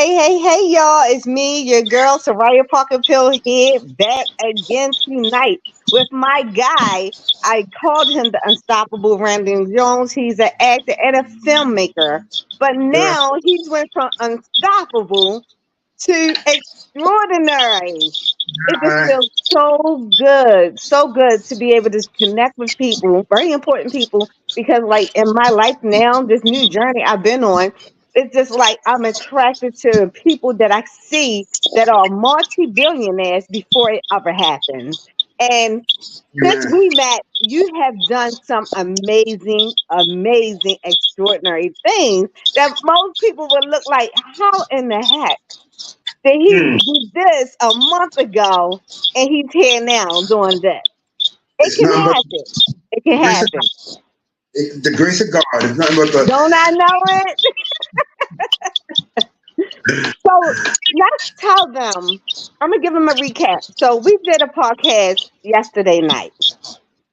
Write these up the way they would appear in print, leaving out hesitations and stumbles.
Hey, y'all. It's me, your girl, Soraya Parker Pill here, back again tonight with my guy. I called him the Unstoppable Randy Jones. He's an actor and a filmmaker. But Yeah. now he's went from unstoppable to extraordinary. It just Uh, feels so good to be able to connect with people, very important people, because like in my life now, this new journey I've been on, it's just like I'm attracted to people that I see that are multi-billionaires before it ever happened. And since man. we met, you have done some amazing, extraordinary things that most people would look like, how in the heck did he Hmm. do this a month ago and he's here now doing this? It It's can nothing but happen. It can grace of, happen. the grace of God. It's nothing but Don't I know it? So let's tell them. I'm gonna give them a recap. So we did a podcast yesterday night.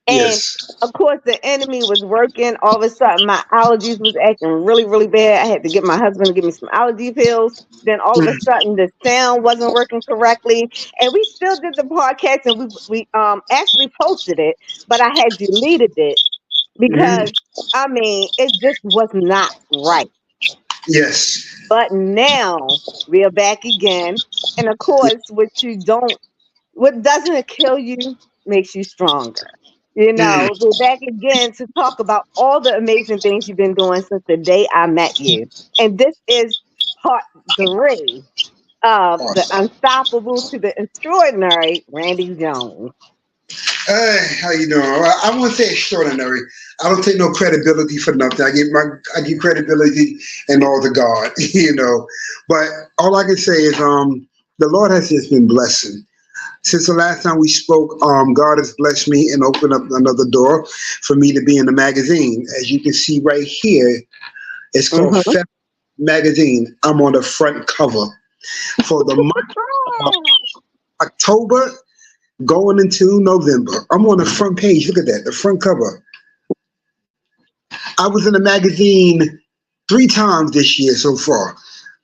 And yes. of course, the enemy was working. All of a sudden, my allergies was acting really bad. I had to get my husband to give me some allergy pills. Then all of a Hmm. sudden, the sound wasn't working correctly, and we still did the podcast, and we actually posted it, but I had deleted it Hmm. because I mean it just was not right. Yes. But now we are back again, and of course, what doesn't kill you makes you stronger. Hmm. We're back again to talk about all the amazing things you've been doing since the day I met you. And this is part three of the Awesome. unstoppable to the extraordinary Randy Jones. Hey, how you doing? I won't say extraordinary. I don't take no credibility for nothing. I give credibility and all to God, But all I can say is the Lord has just been blessing. Since the last time we spoke, God has blessed me and opened up another door for me to be in the magazine. As you can see right here, it's called Hmm. Fem Magazine. I'm on the front cover for the month of October going into November. I'm on the front page. Look at that, the front cover. I was in the magazine 3 times this year so far.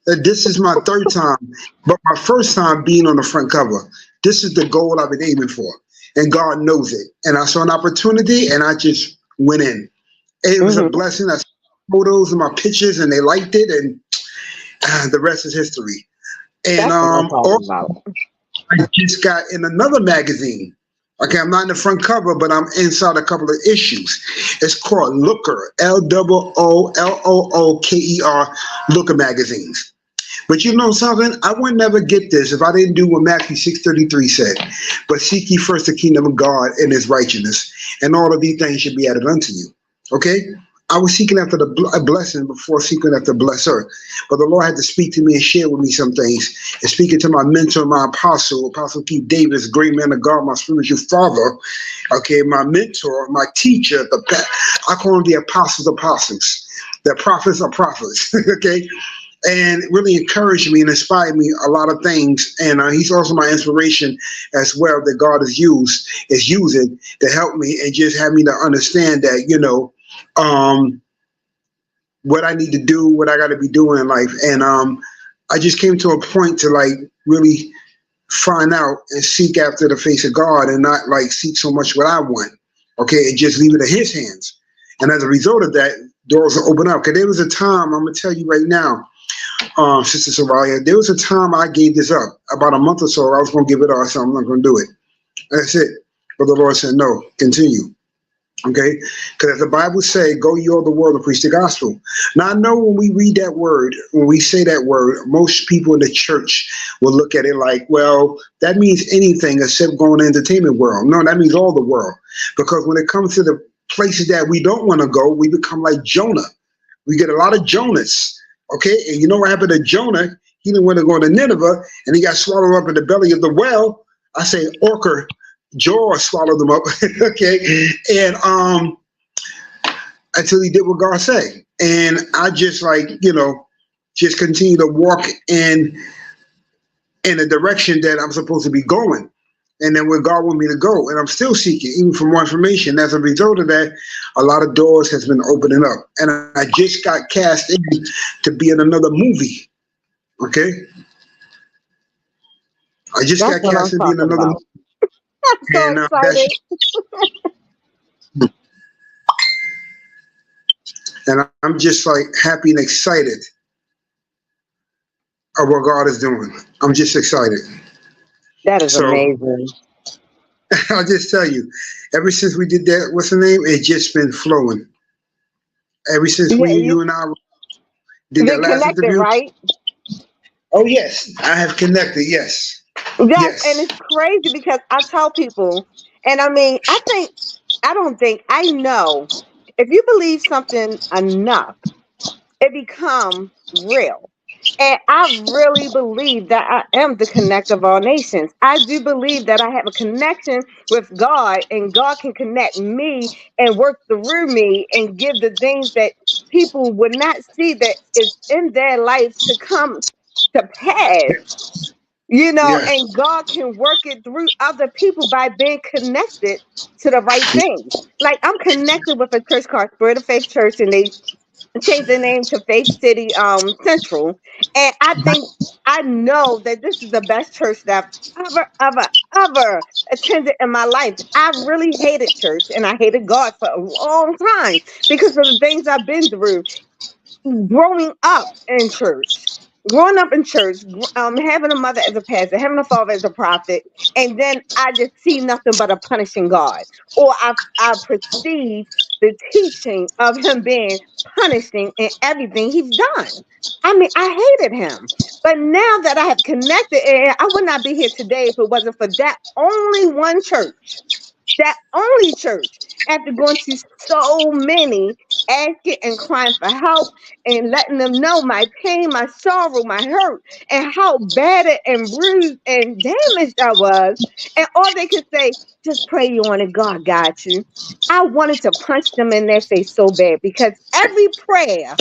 This is my third time, but my first time being on the front cover. This is the goal I've been aiming for, and God knows it. And I saw an opportunity, and I just went in. It was a Hmm. blessing. I saw photos and my pictures, and they liked it, and the rest is history. And That's what I'm talking also, about. I just got in another magazine. Okay, I'm not in the front cover, but I'm inside a couple of issues. It's called Looker, Loolooker, Looker magazines. But you know something? I would never get this if I didn't do what Matthew 6:33 said. But seek ye first the kingdom of God and his righteousness, and all of these things should be added unto you. Okay? I was seeking after a blessing before seeking after blesser. But the Lord had to speak to me and share with me some things. And speaking to my mentor, my Apostle Keith Davis, great man of God, my spiritual father, okay, my mentor, my teacher, I call them the apostles. The prophets are prophets, okay? And really encouraged me and inspired me a lot of things. And he's also my inspiration as well that God is using to help me and just have me to understand that, um, what I need to do, what I got to be doing in life. And I just came to a point to like really find out and seek after the face of God and not like seek so much what I want, okay, and just leave it in His hands. And as a result of that, doors will open up. Because there was a time, I'm going to tell you right now, Sister Soraya, there was a time I gave this up. About a month or so, I was going to give it up. I said, I'm not going to do it. That's it. But the Lord said, no, continue. Okay, because as the Bible say, go ye all the world and preach the gospel. Now I know when we read that word, when we say that word, most people in the church will look at it like, well, that means anything except going to the entertainment world. No, that means all the world. Because when it comes to the places that we don't want to go, we become like Jonah. We get a lot of Jonas. Okay, and you know what happened to Jonah? He didn't want to go to Nineveh, and he got swallowed up in the belly of the whale. I say orca jaw swallowed them up. Okay, and until he did what God said, and I just like just continue to walk in the direction that I'm supposed to be going. And then where God want me to go, and I'm still seeking even for more information. As a result of that, a lot of doors has been opening up, and I just got cast in to be in another movie. Okay, I just That's got what I'm cast to be in talking another about. movie, I'm so and excited. I'm just like happy and excited of what God is doing. I'm just excited. That is So amazing. I'll just tell you, ever since we did that, what's the name? It's just been flowing. Ever since Yeah, you and I did you've that been last connected, interview. right? Oh yes, I have connected. Yes, Yes, and yes. it's crazy because I tell people, and I mean, I don't think, I know if you believe something enough, it become real. And I really believe that I am the connect of all nations. I do believe that I have a connection with God, and God can connect me and work through me and give the things that people would not see that is in their life to come to pass, Yes. and God can work it through other people by being connected to the right things. Like, I'm connected with a church called Spirit of Faith Church, and they changed the name to Faith City Central. And I know that this is the best church that I've ever attended in my life. I really hated church and I hated God for a long time because of the things I've been through growing up in church. Growing up in church, having a mother as a pastor, having a father as a prophet, and then I just see nothing but a punishing God, or I perceive the teaching of him being punishing in everything he's done. I mean, I hated him, but now that I have connected, and I would not be here today if it wasn't for that only one church, that only church, after going to so many, asking and crying for help and letting them know my pain, my sorrow, my hurt, and how battered and bruised and damaged I was. And all they could say, just pray you on it, God got you. I wanted to punch them in their face so bad because every prayer,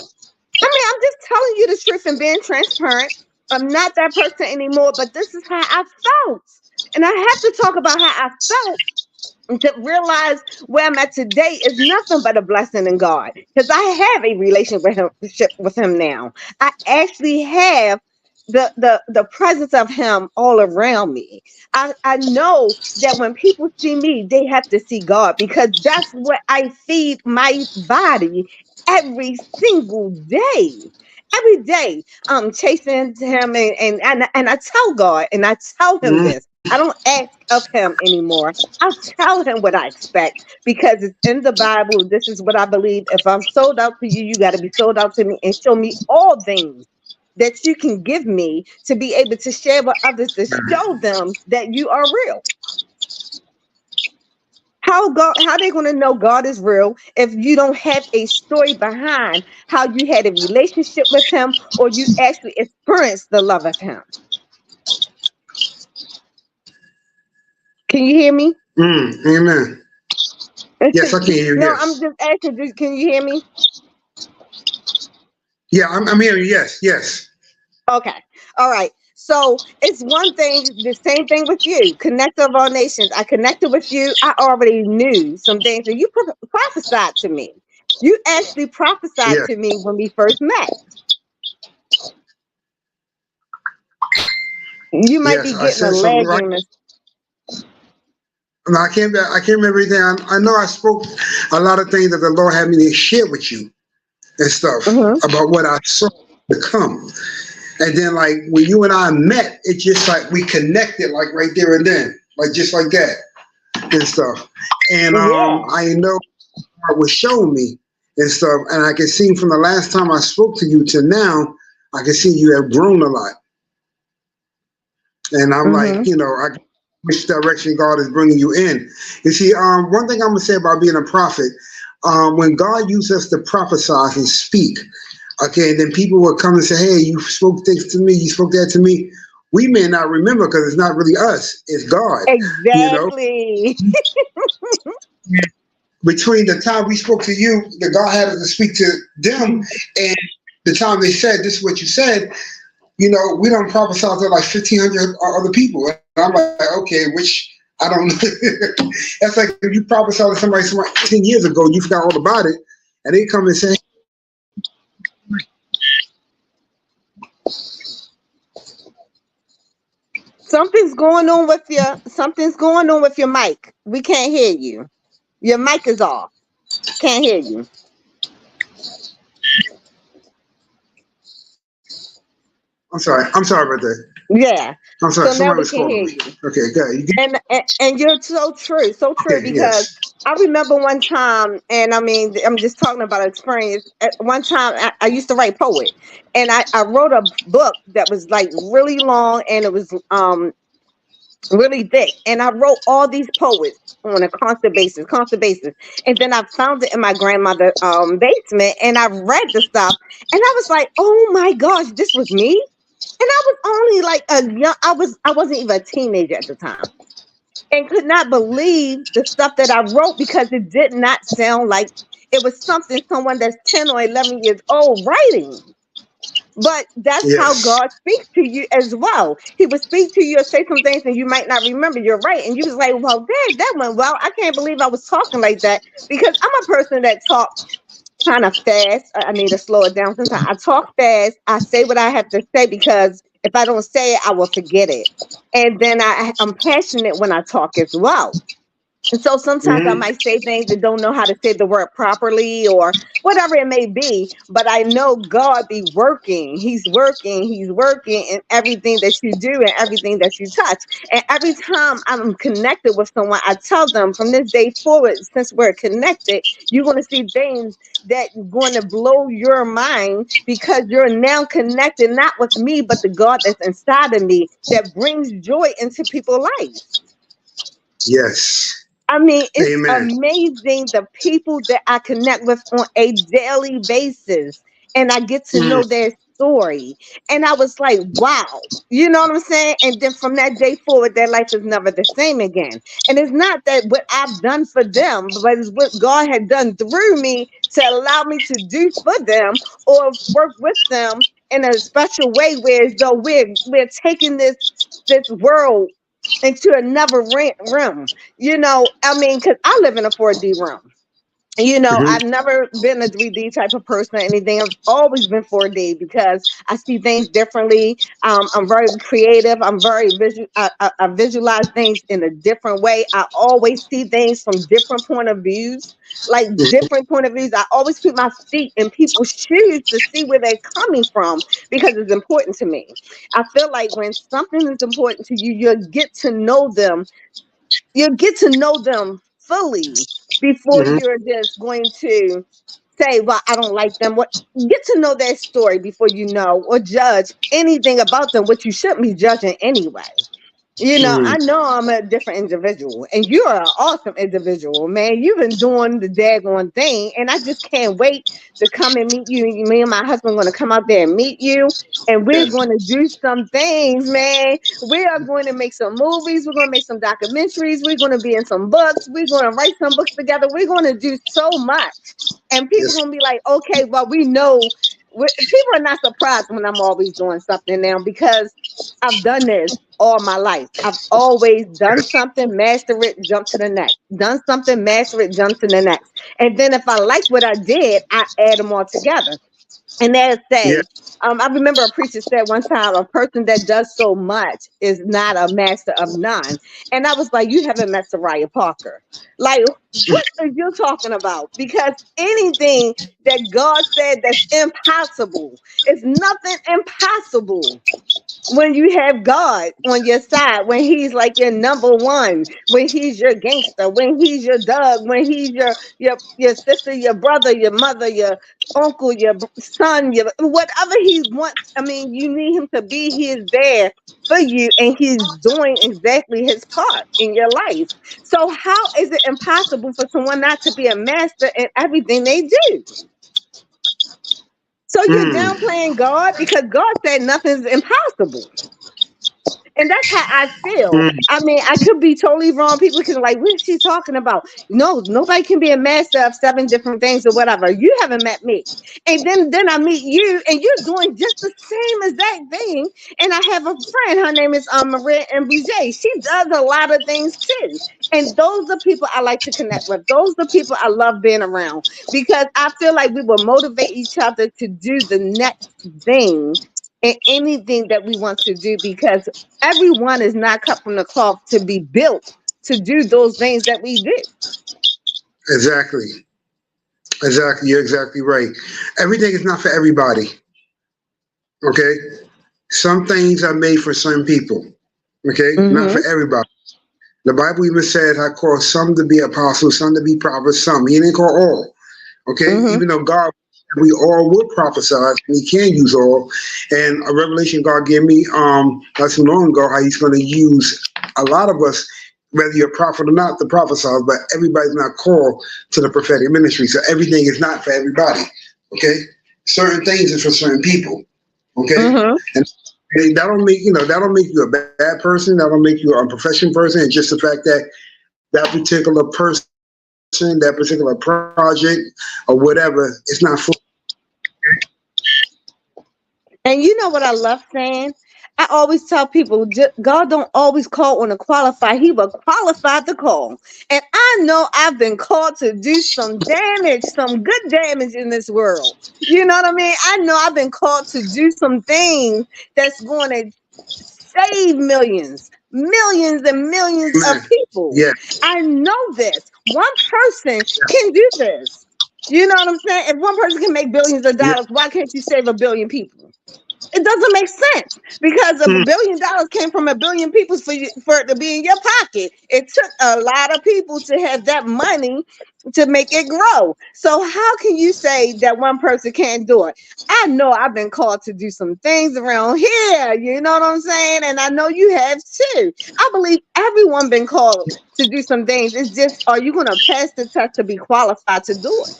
I mean, I'm just telling you the truth and being transparent. I'm not that person anymore, but this is how I felt. And I have to talk about how I felt to realize where I'm at today is nothing but a blessing in God. Because I have a relationship with him now. I actually have the presence of him all around me. I know that when people see me, they have to see God because that's what I feed my body every single day. Every day I'm chasing him and I tell God and I tell him Mm, this. I don't ask of him anymore. I tell him what I expect because it's in the Bible. This is what I believe. If I'm sold out to you, you got to be sold out to me and show me all things that you can give me to be able to share with others to show them that you are real. How they going to know God is real if you don't have a story behind how you had a relationship with him or you actually experienced the love of him? Can you hear me? amen. Yes, I can hear you. No, I'm Yes. just asking. Can you hear me? Yeah, I'm hearing you. Yes, yes. Okay. All right. So it's one thing, the same thing with you. Connect of all nations. I connected with you. I already knew some things and you prophesied to me. You actually prophesied Yes. to me when we first met. You might be Yes. I getting a said something right. lagging. No, I can't remember everything. I know I spoke a lot of things that the Lord had me to share with you and stuff Mhm. about what I saw to come. And then like when you and I met, it just like we connected like right there and then, like just like that and stuff. And Yeah. I know what was showing me and stuff, and I can see from the last time I spoke to you to now, I can see you have grown a lot. And I'm like, Mhm. which direction God is bringing you in. You see, one thing I'm gonna say about being a prophet, when God uses us to prophesy and speak, okay, and then people will come and say, "Hey, you spoke things to me, you spoke that to me." We may not remember because it's not really us; it's God. You know, Exactly. between the time we spoke to you, that God had us to speak to them, and the time they said, "This is what you said." We don't prophesy to like 1,500 other people. And I'm like, okay, which I don't know. That's like if you prophesy to somebody 10 years ago, you forgot all about it, and they come and say, Something's going on with your mic. We can't hear you. Your mic is off. Can't hear you. I'm sorry about that. Yeah. I'm sorry. So now Somebody we was can calling hear me. you. Okay, good. And you're so true, Okay, because yes. I remember one time, and I mean, I'm just talking about experience. At one time, I used to write poet, and I wrote a book that was like really long, and it was really thick. And I wrote all these poets on a constant basis. And then I found it in my grandmother's basement, and I read the stuff, and I was like, oh my gosh, this was me. And I was only like I wasn't even a teenager at the time, and could not believe the stuff that I wrote, because it did not sound like it was something someone that's 10 or 11 years old writing. But that's how Yes. God speaks to you as well. He would speak to you and say some things and you might not remember. You're right. And you was like, well, dang, that went well. I can't believe I was talking like that, because I'm a person that talks kind of fast. I need to slow it down sometimes. I talk fast. I say what I have to say, because if I don't say it, I will forget it. And then I'm passionate when I talk as well. And so sometimes I Hmm. might say things that don't know how to say the word properly or whatever it may be, but I know God be working. He's working in everything that you do and everything that you touch. And every time I'm connected with someone, I tell them from this day forward, since we're connected, you're going to see things that going to blow your mind, because you're now connected not with me, but the God that's inside of me that brings joy into people's lives. Yes. I mean, it's Amen. amazing the people that I connect with on a daily basis, and I get to Mm. know their story. And I was like, wow, you know what I'm saying? And then from that day forward, their life is never the same again. And it's not that what I've done for them, but it's what God had done through me to allow me to do for them or work with them in a special way, whereas though we're taking this world into another realm. I mean, because I live in a 4D realm. Hmm. I've never been a 3D type of person or anything. I've always been 4D, because I see things differently. I'm very creative. I'm very visual. I visualize things in a different way. I always see things from different point of views, like different point of views. I always put my feet in people's shoes to see where they're coming from, because it's important to me. I feel like when something is important to you, you'll get to know them fully before Hmm. you're just going to say, well, I don't like them. What Get to know their story before you know or judge anything about them, which you shouldn't be judging anyway. Mm. I know I'm a different individual, and you're an awesome individual, man. You've been doing the daggone thing, and I just can't wait to come and meet you. Me and my husband are going to come out there and meet you, and we're Yes. going to do some things, man. We are going to make some movies. We're going to make some documentaries. We're going to be in some books. We're going to write some books together. We're going to do so much, and people Yes. going to be like, okay, well, we know. People are not surprised when I'm always doing something now, because I've done this all my life. I've always done something, master it, jump to the next. Done something, master it, jump to the next. And then if I like what I did, I add them all together. And they Yes. say, I remember a preacher said one time, a person that does so much is not a master of none. And I was like, you haven't met Soraya Parker. Like, what are you talking about? Because anything that God said that's impossible, is nothing impossible when you have God on your side, when He's like your number one, when He's your gangster, when He's your Doug, when He's your sister, your brother, your mother, your uncle, your son, your whatever He wants. I mean, you need Him to be. He is there for you, and He's doing exactly His part in your life. So how is it impossible for someone not to be a master in everything they do? So you're Mm. downplaying God, because God said nothing's impossible. And that's how I feel. Mm. I mean, I could be totally wrong. People can like, what is she talking about? No, nobody can be a master of 7 different things or whatever. You haven't met me. And then I meet you, and you're doing just the same exact thing. And I have a friend, her name is Maria MBJ. She does a lot of things too. And those are people I like to connect with. Those are people I love being around, because I feel like we will motivate each other to do the next thing in anything that we want to do, because everyone is not cut from the cloth to be built to do those things that we do. Exactly. Exactly. You're exactly right. Everything is not for everybody. Okay. Some things are made for some people. Okay. Not Mm-hmm. for everybody. The Bible even said, I call some to be apostles, some to be prophets, some. He didn't call all. Okay. Mm-hmm. Even though God, we all would prophesy, and He can use all. And a revelation God gave me not too long ago, how He's going to use a lot of us, whether you're a prophet or not, to prophesy, but everybody's not called to the prophetic ministry. So everything is not for everybody. Okay. Certain things is for certain people. Okay. Mm-hmm. And that don't make that don't make you a bad person. That don't make you a unprofessional person. It's just the fact that that particular person, that particular project, or whatever, it's not for. And you know what I love saying? I always tell people, God don't always call on a qualify. He will qualify the call. And I know I've been called to do some damage, some good damage in this world. You know what I mean? I know I've been called to do some things that's going to save millions, millions and millions of Man, people. yeah, I know this. One person can do this. You know what I'm saying? If one person can make billions of yeah. dollars, why can't you save a billion people? It doesn't make sense, because if Mm, $1 billion came from a billion people for it to be in your pocket, it took a lot of people to have that money to make it grow. So how can you say that one person can't do it? I know I've been called to do some things around here, you know what I'm saying? And I know you have too. I believe everyone been called to do some things. It's just, are you going to pass the test to be qualified to do it?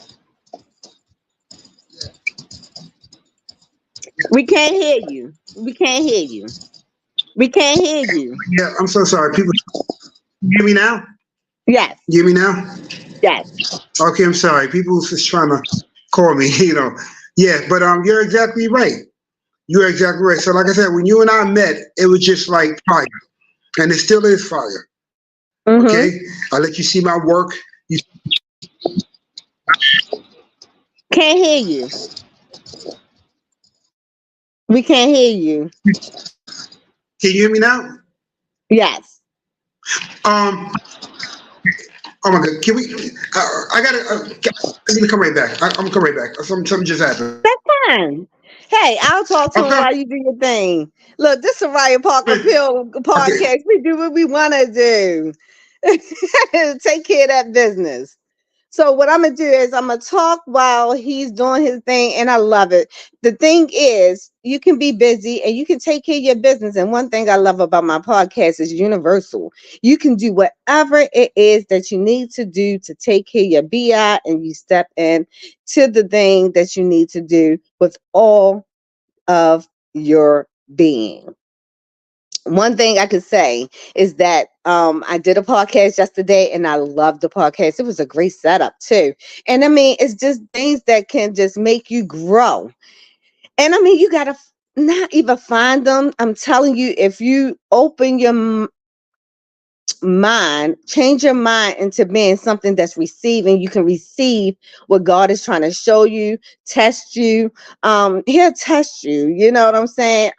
We can't hear you. We can't hear you. We can't hear you. yeah. I'm so sorry. People, you hear me now? Yes, You hear me now? yes. Okay, I'm sorry. People was just trying to call me. Yeah, but you're exactly right. You're exactly right. So, like I said, when you and I met, it was just like fire, and it still is fire. Mm-hmm. Okay, I let you see my work. You, Can't hear you. We can't hear you. can you hear me now? Yes. Um, oh my God, can we? I gotta. I'm gonna come right back. I'm gonna come right back. Something just happened. That's fine. Hey, I'll talk to him Okay. while you do your thing. Look, this is Ryan Parker Pill Okay. podcast. We do what we want to do. Take care of that business. So what I'm gonna do is I'm gonna talk while he's doing his thing, and I love it. The thing is, you can be busy and you can take care of your business. And one thing I love about my podcast is universal. You can do whatever it is that you need to do to take care of your BI, and you step in to the thing that you need to do with all of your being. One thing I could say is that I did a podcast yesterday and I loved the podcast. It was a great setup too. And I mean, it's just things that can just make you grow. And I mean, you got to not even find them. I'm telling you, if you open your mind, change your mind into being something that's receiving, you can receive what God is trying to show you, test you. He'll test you, you know what I'm saying?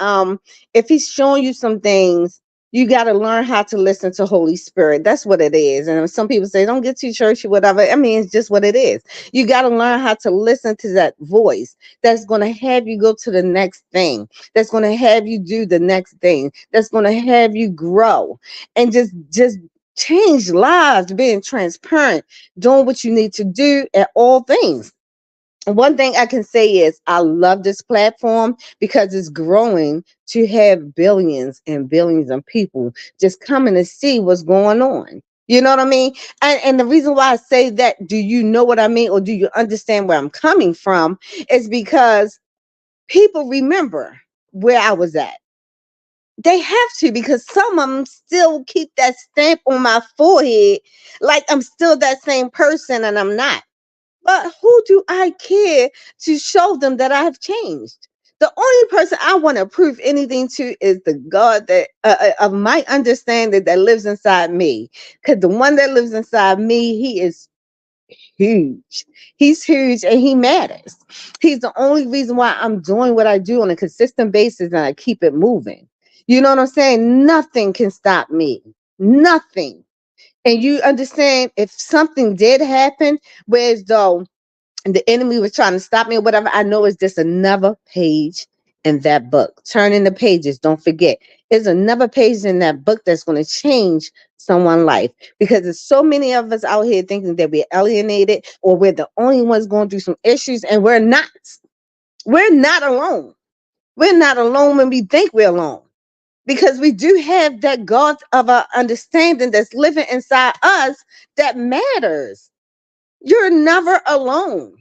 If he's showing you some things, you got to learn how to listen to Holy Spirit. That's what it is. And some people say don't get too churchy, whatever. I mean, it's just what it is. You got to learn how to listen to that voice that's going to have you go to the next thing, that's going to have you do the next thing, that's going to have you grow and just change lives, being transparent, doing what you need to do at all things. One thing I can say is I love this platform because it's growing to have billions and billions of people just coming to see what's going on. You know what I mean? And the reason why I say that, do you know what I mean? Or do you understand where I'm coming from? Is because people remember where I was at. They have to, because some of them still keep that stamp on my forehead like I'm still that same person and I'm not. But who do I care to show them that I have changed? The only person I want to prove anything to is the God that of my understanding that lives inside me. Because the one that lives inside me, he is huge. He's huge and he matters. He's the only reason why I'm doing what I do on a consistent basis and I keep it moving. You know what I'm saying? Nothing can stop me. Nothing. And you understand, if something did happen, whereas though the enemy was trying to stop me or whatever, I know it's just another page in that book. Turning the pages, don't forget. There's another page in that book that's going to change someone's life, because there's so many of us out here thinking that we're alienated or we're the only ones going through some issues, and we're not. We're not alone. We're not alone when we think we're alone, because we do have that God of our understanding that's living inside us that matters. You're never alone.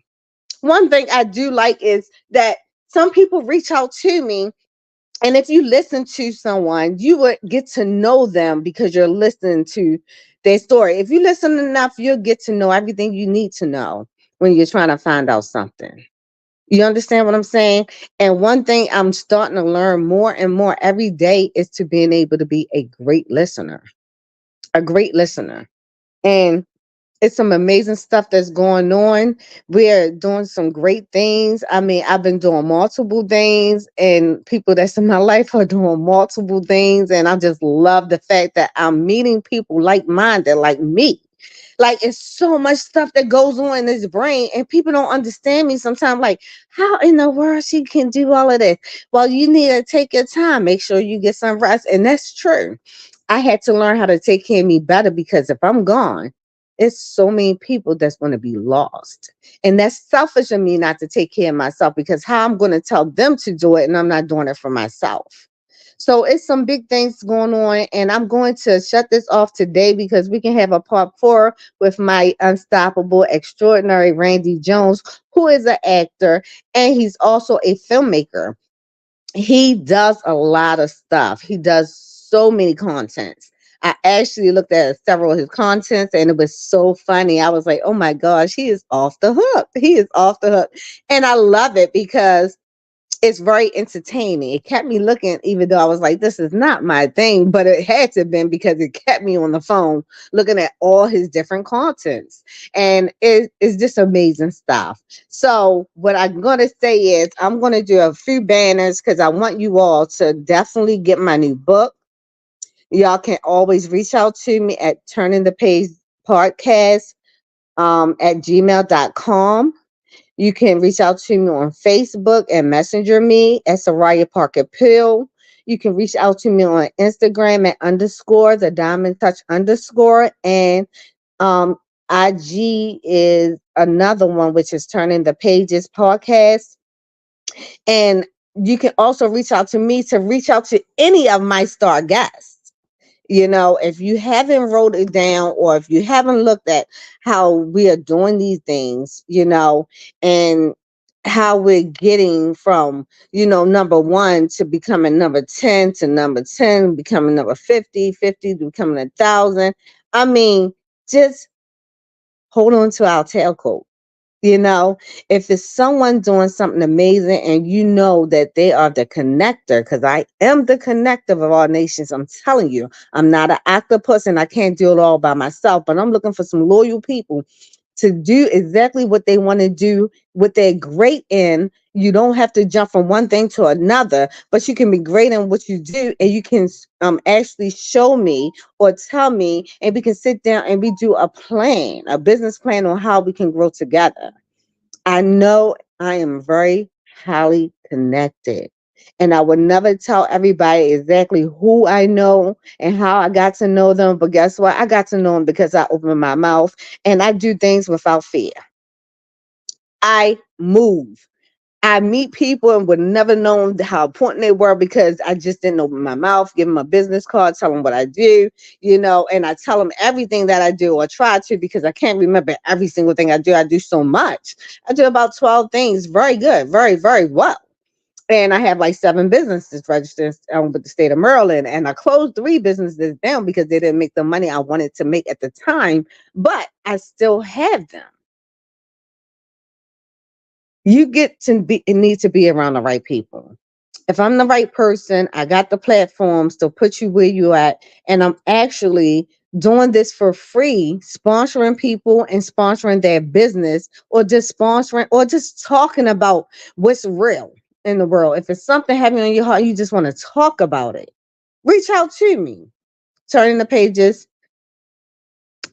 One thing I do like is that some people reach out to me, and if you listen to someone, you would get to know them because you're listening to their story. If you listen enough, you'll get to know everything you need to know when you're trying to find out something. You understand what I'm saying? And one thing I'm starting to learn more and more every day is to being able to be a great listener. A great listener. And it's some amazing stuff that's going on. We're doing some great things. I mean, I've been doing multiple things, and people that's in my life are doing multiple things. And I just love the fact that I'm meeting people like minded, like me. Like, it's so much stuff that goes on in this brain, and people don't understand me sometimes. Like, how in the world she can do all of this? Well, you need to take your time, make sure you get some rest. And that's true. I had to learn how to take care of me better, because if I'm gone, it's so many people that's going to be lost. And that's selfish of me not to take care of myself, because how I'm going to tell them to do it and I'm not doing it for myself. So it's some big things going on, and I'm going to shut this off today because we can have a part 4 with my unstoppable, extraordinary Randy Jones, who is an actor and he's also a filmmaker. He does a lot of stuff. He does so many contents. I actually looked at several of his contents and it was so funny. I was like, oh my gosh, he is off the hook. He is off the hook. And I love it because it's very entertaining. It kept me looking, even though I was like, this is not my thing, but it had to have been, because it kept me on the phone looking at all his different contents. And it's just amazing stuff. So what I'm going to say is I'm going to do a few banners, because I want you all to definitely get my new book. Y'all can always reach out to me at Turning the Page Podcast at gmail.com. You can reach out to me on Facebook and messenger me at Soraya Parker Pill. You can reach out to me on Instagram at _ the Diamond Touch _ and IG is another one, which is Turning the Pages Podcast. And you can also reach out to me to reach out to any of my star guests. You know, if you haven't wrote it down, or if you haven't looked at how we are doing these things, you know, and how we're getting from, you know, number 1 to becoming number 10, to number 10 becoming number 50, 50 to becoming 1,000. I mean, just hold on to our tailcoat. You know, if it's someone doing something amazing and you know that they are the connector, because I am the connector of all nations. I'm telling you, I'm not an octopus and I can't do it all by myself, but I'm looking for some loyal people to do exactly what they want to do, what they're great in. You don't have to jump from one thing to another, but you can be great in what you do, and you can actually show me or tell me, and we can sit down and we do a plan, a business plan on how we can grow together. I know I am very highly connected. And I would never tell everybody exactly who I know and how I got to know them. But guess what? I got to know them because I opened my mouth and I do things without fear. I move. I meet people and would never known how important they were, because I just didn't open my mouth, give them a business card, tell them what I do, you know, and I tell them everything that I do, or try to, because I can't remember every single thing I do. I do so much. I do about 12 things very good, very, very well. And I have like 7 businesses registered with the state of Maryland. And I closed 3 businesses down because they didn't make the money I wanted to make at the time, but I still have them. You get to be, it needs to be around the right people. If I'm the right person, I got the platforms to put you where you at, and I'm actually doing this for free, sponsoring people and sponsoring their business, or just sponsoring or just talking about what's real in the world. If it's something heavy on your heart, you just want to talk about it, reach out to me. Turning the pages,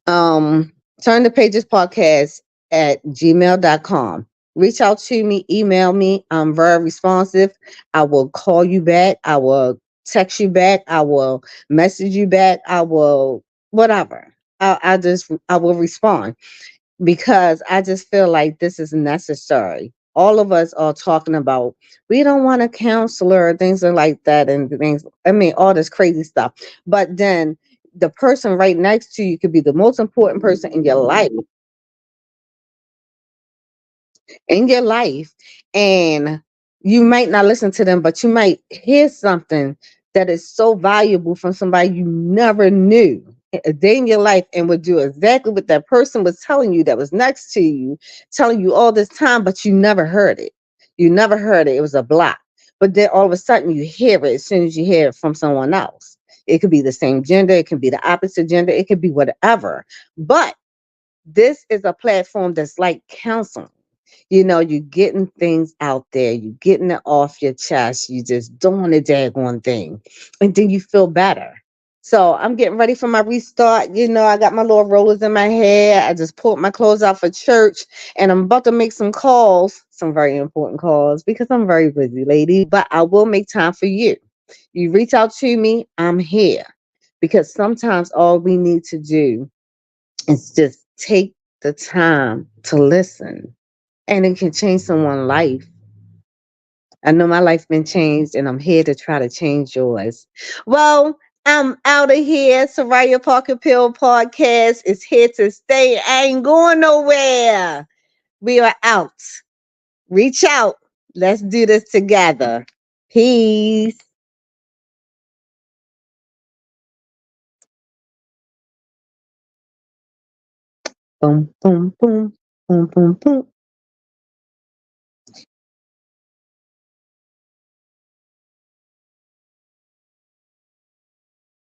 um, turn the pages podcast at gmail.com. Reach out to me, email me. I'm very responsive. I will call you back. I will text you back. I will message you back. I will whatever. I will respond because I just feel like this is necessary. All of us are talking about we don't want a counselor, things like that, and things. I mean, all this crazy stuff. But then the person right next to you could be the most important person in your life, and you might not listen to them, but you might hear something that is so valuable from somebody you never knew a day in your life, and would do exactly what that person was telling you that was next to you, telling you all this time, but you never heard it. You never heard it. It was a block. But then all of a sudden you hear it as soon as you hear it from someone else. It could be the same gender, it could be the opposite gender, it could be whatever. But this is a platform that's like counseling. You're getting things out there, you getting it off your chest, you just doing the daggone thing, and then you feel better. So I'm getting ready for my restart. I got my little rollers in my hair. I just pulled my clothes out for church, and I'm about to make some calls, some very important calls, because I'm very busy, lady. But I will make time for you. You reach out to me, I'm here. Because sometimes all we need to do is just take the time to listen, and it can change someone's life. I know my life been changed, and I'm here to try to change yours. Well, I'm out of here. Soraya Parker Pill podcast is here to stay. I ain't going nowhere. We are out. Reach out. Let's do this together. Peace. Boom, boom, boom, boom, boom, boom.